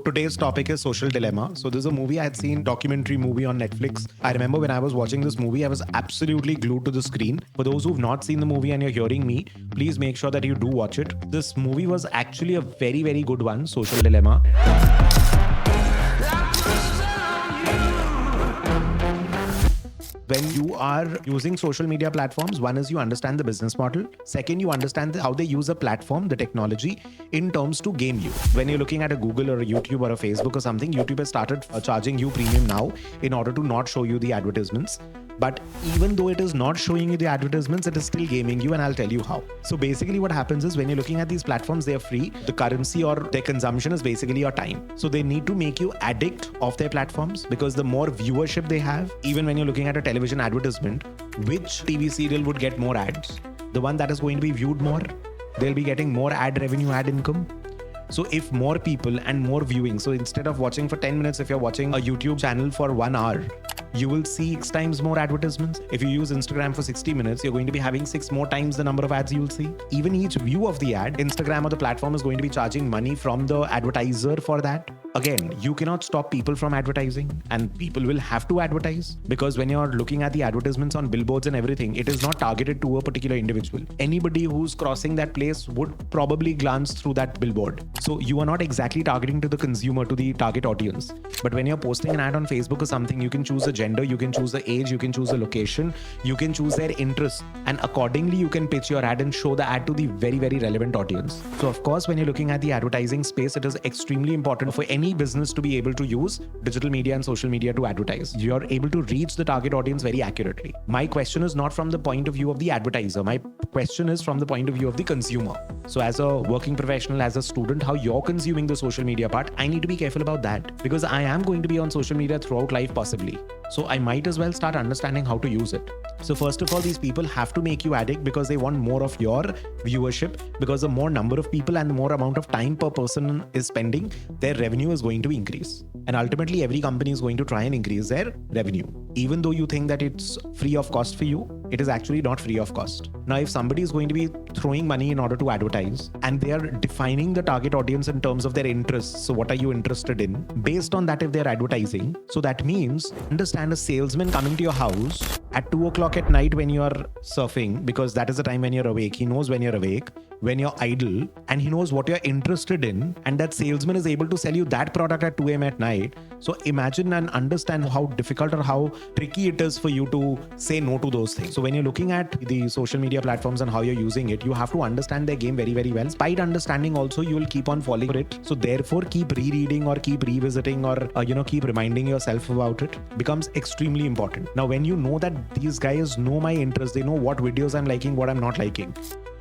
today's topic is social dilemma. So there's a movie I had seen, documentary movie on Netflix. I remember when I was watching this movie, I was absolutely glued to the screen. For those who've not seen the movie and you're hearing me, please make sure that you do watch it. This movie was actually a very, very good one, Social Dilemma. When you are using social media platforms, one is you understand the business model. Second, you understand how they use a platform, the technology, in terms to game you. When you're looking at a Google or a YouTube or a Facebook or something, YouTube has started charging you premium now in order to not show you the advertisements. But even though it is not showing you the advertisements, it is still gaming you, and I'll tell you how. So basically what happens is when you're looking at these platforms, they are free. The currency or their consumption is basically your time. So they need to make you addict of their platforms, because the more viewership they have, even when you're looking at a television advertisement, which TV serial would get more ads? The one that is going to be viewed more, they'll be getting more ad revenue, ad income. So if more people and more viewing, so instead of watching for 10 minutes, if you're watching a YouTube channel for 1 hour, you will see 6 times more advertisements. If you use Instagram for 60 minutes, you're going to be having 6 more times the number of ads you'll see. Even each view of the ad, Instagram or the platform is going to be charging money from the advertiser for that. Again, you cannot stop people from advertising, and people will have to advertise, because when you're looking at the advertisements on billboards and everything, it is not targeted to a particular individual. Anybody who's crossing that place would probably glance through that billboard. So you are not exactly targeting to the consumer, to the target audience. But when you're posting an ad on Facebook or something, you can choose a gender, you can choose the age, you can choose the location, you can choose their interests, and accordingly you can pitch your ad and show the ad to the very, very relevant audience. So of course, when you're looking at the advertising space, it is extremely important for any business to be able to use digital media and social media to advertise. You're able to reach the target audience very accurately. My question is not from the point of view of the advertiser. My question is from the point of view of the consumer. So as a working professional, as a student, how you're consuming the social media part, I need to be careful about that, because I am going to be on social media throughout life possibly. So I might as well start understanding how to use it. So first of all, these people have to make you addict, because they want more of your viewership, because the more number of people and the more amount of time per person is spending, their revenue is going to increase. And ultimately, every company is going to try and increase their revenue. Even though you think that it's free of cost for you, it is actually not free of cost. Now, if somebody is going to be throwing money in order to advertise, and they are defining the target audience in terms of their interests, so what are you interested in? Based on that, if they're advertising, so that means, understand a salesman coming to your house at 2 o'clock at night when you are surfing, because that is the time when you're awake. He knows when you're awake, when you're idle, and he knows what you're interested in, and that salesman is able to sell you that product at 2 a.m. at night. So imagine and understand how difficult or how tricky it is for you to say no to those things. So when you're looking at the social media platforms and how you're using it, you have to understand their game very, very well. Despite understanding also, you will keep on falling for it. So therefore, keep rereading or keep revisiting or keep reminding yourself about it becomes extremely important. Now, when you know that these guys know my interests, they know what videos I'm liking, what I'm not liking.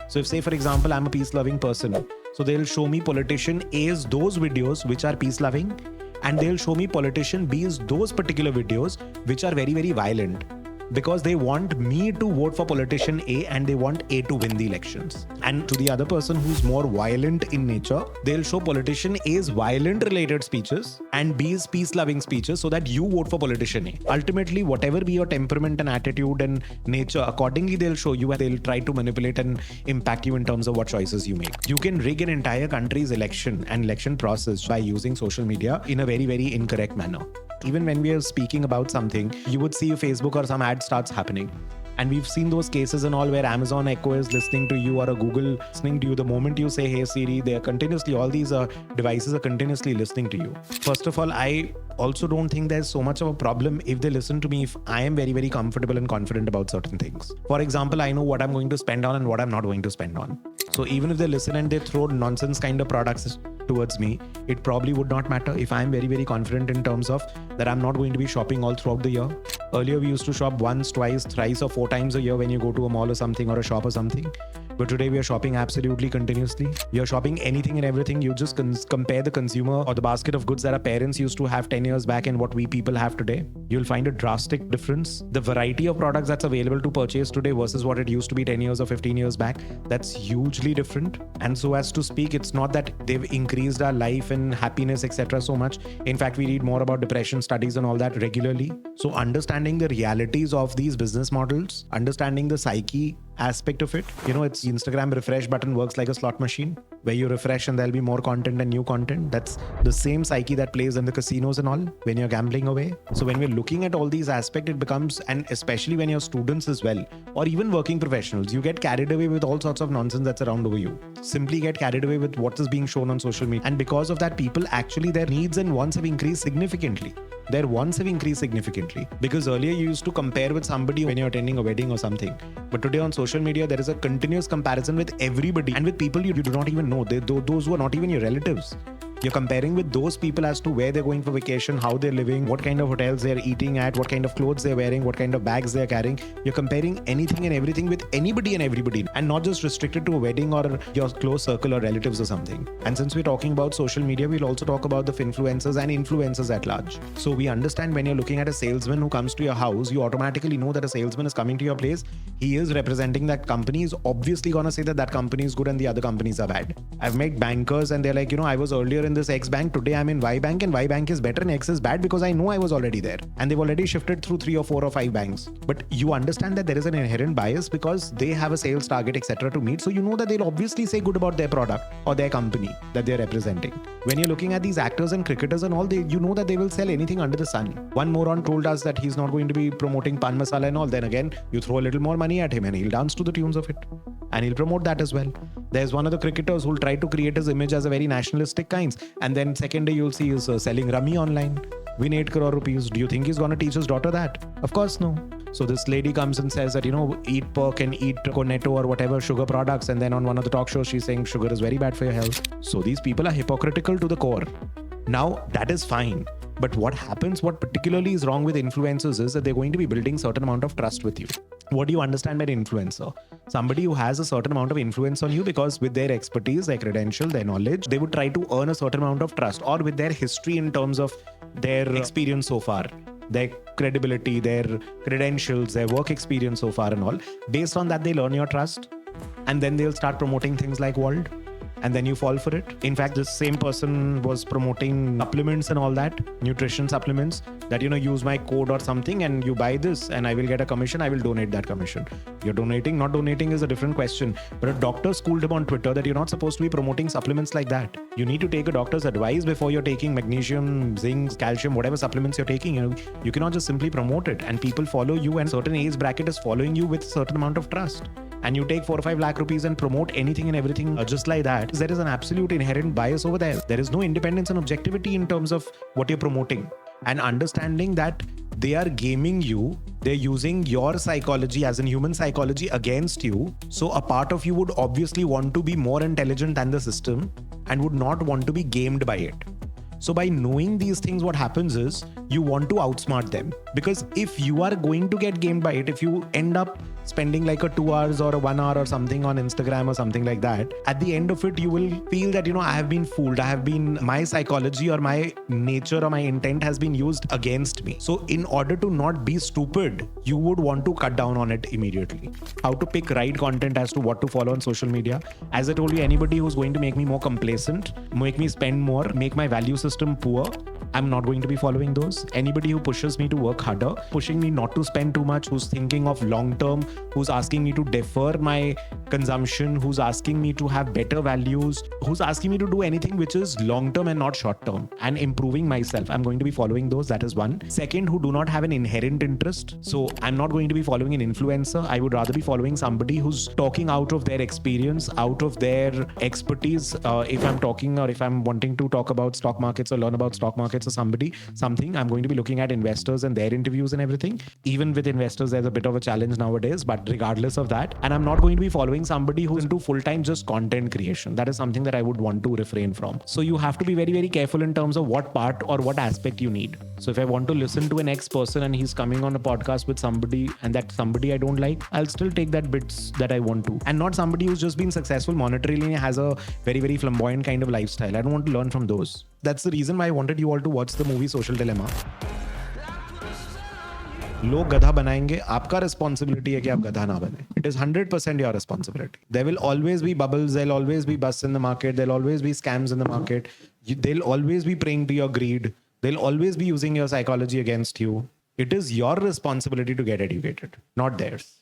So if, say, for example, I'm a peace-loving person, so they'll show me politician A's those videos which are peace-loving, and they'll show me politician B's those particular videos which are very, very violent, because they want me to vote for politician A and they want A to win the elections. And to the other person who's more violent in nature, they'll show politician A's violent related speeches and B's peace-loving speeches, so that you vote for politician A. Ultimately, whatever be your temperament and attitude and nature, accordingly they'll show you, and they'll try to manipulate and impact you in terms of what choices you make. You can rig an entire country's election and election process by using social media in a very, very incorrect manner. Even when we are speaking about something, you would see Facebook or some ad starts happening. And we've seen those cases and all where Amazon Echo is listening to you or a Google listening to you. The moment you say, hey Siri, they are continuously, all these devices are continuously listening to you. First of all, I also don't think there's so much of a problem if they listen to me, if I am very, very comfortable and confident about certain things. For example, I know what I'm going to spend on and what I'm not going to spend on. So even if they listen and they throw nonsense kind of products towards me, it probably would not matter if I'm very, very confident in terms of that I'm not going to be shopping all throughout the year. Earlier, we used to shop once, twice, thrice or 4 times a year when you go to a mall or something or a shop or something. But today we are shopping absolutely continuously. You're shopping anything and everything. You just compare the consumer or the basket of goods that our parents used to have 10 years back and what we people have today. You'll find a drastic difference. The variety of products that's available to purchase today versus what it used to be 10 years or 15 years back, that's hugely different. And so as to speak, it's not that they've increased our life and happiness, etc. so much. In fact, we read more about depression studies and all that regularly. So understanding the realities of these business models, understanding the psyche aspect of it, it's Instagram refresh button works like a slot machine. where you refresh and there'll be more content and new content. That's the same psyche that plays in the casinos and all when you're gambling away. So when we're looking at all these aspects, it becomes, and especially when you're students as well, or even working professionals, you get carried away with all sorts of nonsense that's around over you. Simply get carried away with what is being shown on social media. And because of that, people actually, their needs and wants have increased significantly. Their wants have increased significantly, because earlier you used to compare with somebody when you're attending a wedding or something. But today on social media, there is a continuous comparison with everybody and with people you do not even know. Those who are not even your relatives. You're comparing with those people as to where they're going for vacation, how they're living, what kind of hotels they're eating at, what kind of clothes they're wearing, what kind of bags they're carrying. You're comparing anything and everything with anybody and everybody, and not just restricted to a wedding or your close circle or relatives or something. And since we're talking about social media, we'll also talk about the influencers and influencers at large. So we understand when you're looking at a salesman who comes to your house, you automatically know that a salesman is coming to your place. He is representing that company. He's obviously going to say that company is good and the other companies are bad. I've met bankers and they're like, I was earlier in this X bank, today I'm in Y bank, and Y bank is better and X is bad because I know I was already there. And they've already shifted through 3 or 4 or 5 banks. But you understand that there is an inherent bias because they have a sales target, etc. to meet. So you know that they'll obviously say good about their product or their company that they're representing. When you're looking at these actors and cricketers and all, you know that they will sell anything under the sun. One moron told us that he's not going to be promoting pan masala and all. Then again, you throw a little more money at him and he'll dance to the tunes of it. And he'll promote that as well. There's one of the cricketers who'll try to create his image as a very nationalistic kinds. And then second day you'll see he's selling rummy online. Win 8 crore rupees. Do you think he's going to teach his daughter that? Of course no. So this lady comes and says that, eat pork and eat cornetto or whatever sugar products. And then on one of the talk shows, she's saying sugar is very bad for your health. So these people are hypocritical to the core. Now, that is fine. But what particularly is wrong with influencers is that they're going to be building certain amount of trust with you. What do you understand by an influencer? Somebody who has a certain amount of influence on you because with their expertise, their credential, their knowledge, they would try to earn a certain amount of trust, or with their history in terms of their experience so far, their credibility, their credentials, their work experience so far and all. Based on that, they'll earn your trust, and then they'll start promoting things like World. And then you fall for it. In fact, this same person was promoting supplements and all that, nutrition supplements, that, use my code or something and you buy this and I will get a commission. I will donate that commission. You're donating, not donating is a different question. But a doctor schooled him on Twitter that you're not supposed to be promoting supplements like that. You need to take a doctor's advice before you're taking magnesium, zinc, calcium, whatever supplements you're taking. You cannot just simply promote it. And people follow you, and certain age bracket is following you with a certain amount of trust. And you take 4 or 5 lakh rupees and promote anything and everything just like that, there is an absolute inherent bias over there. There is no independence and objectivity in terms of what you're promoting. And understanding that they are gaming you, they're using your psychology as in human psychology against you. So a part of you would obviously want to be more intelligent than the system and would not want to be gamed by it. So by knowing these things, what happens is you want to outsmart them. Because if you are going to get gamed by it, if you end up spending like a 2 hours or a 1 hour or something on Instagram or something like that, at the end of it, you will feel that, I have been fooled. My psychology or my nature or my intent has been used against me. So in order to not be stupid, you would want to cut down on it immediately. How to pick right content as to what to follow on social media. As I told you, anybody who's going to make me more complacent, make me spend more, make my value system poor, I'm not going to be following those. Anybody who pushes me to work harder, pushing me not to spend too much, who's thinking of long term, who's asking me to defer my consumption, who's asking me to have better values, who's asking me to do anything which is long term and not short term, and improving myself, I'm going to be following those. That is one. Second, who do not have an inherent interest. So I'm not going to be following an influencer. I would rather be following somebody who's talking out of their experience, out of their expertise. If I'm talking or if I'm wanting to talk about stock markets or learn about stock markets or something, I'm going to be looking at investors and their interviews and everything. Even with investors, there's a bit of a challenge nowadays, but regardless of that, and I'm not going to be following somebody who's into full-time just content creation. That is something that I would want to refrain from. So you have to be very, very careful in terms of what part or what aspect you need. So if I want to listen to an ex-person and he's coming on a podcast with somebody and that somebody I don't like, I'll still take that bits that I want to. And not somebody who's just been successful monetarily and has a very, very flamboyant kind of lifestyle. I don't want to learn from those. That's the reason why I wanted you all to watch the movie Social Dilemma. लोग गधा बनाएंगे, आपका responsibility है कि आप गधा ना बने. It is 100% your responsibility. There will always be bubbles, there'll always be bust in the market, there'll always be scams in the market, they'll always be preying to your greed, they'll always be using your psychology against you. It is your responsibility to get educated, not theirs.